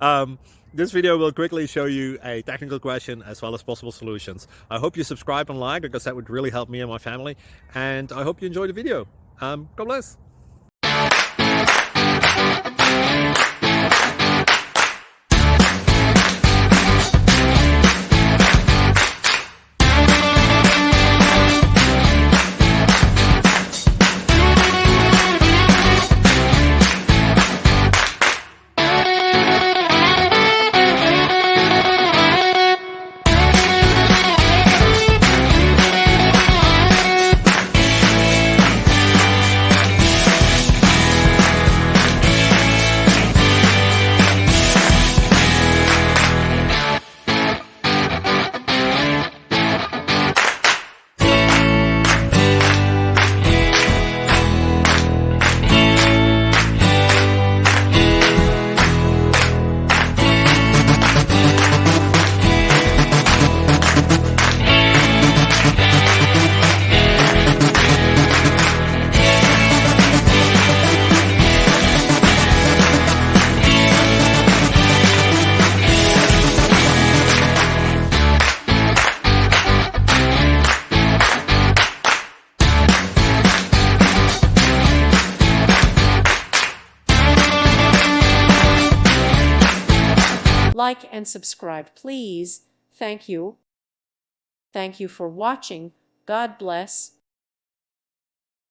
um, this video will quickly show you a technical question as well as possible solutions. I hope you subscribe and like, because that would really help me and my family. And I hope you enjoy the video. God bless. Like and subscribe, please. Thank you. Thank you for watching. God bless.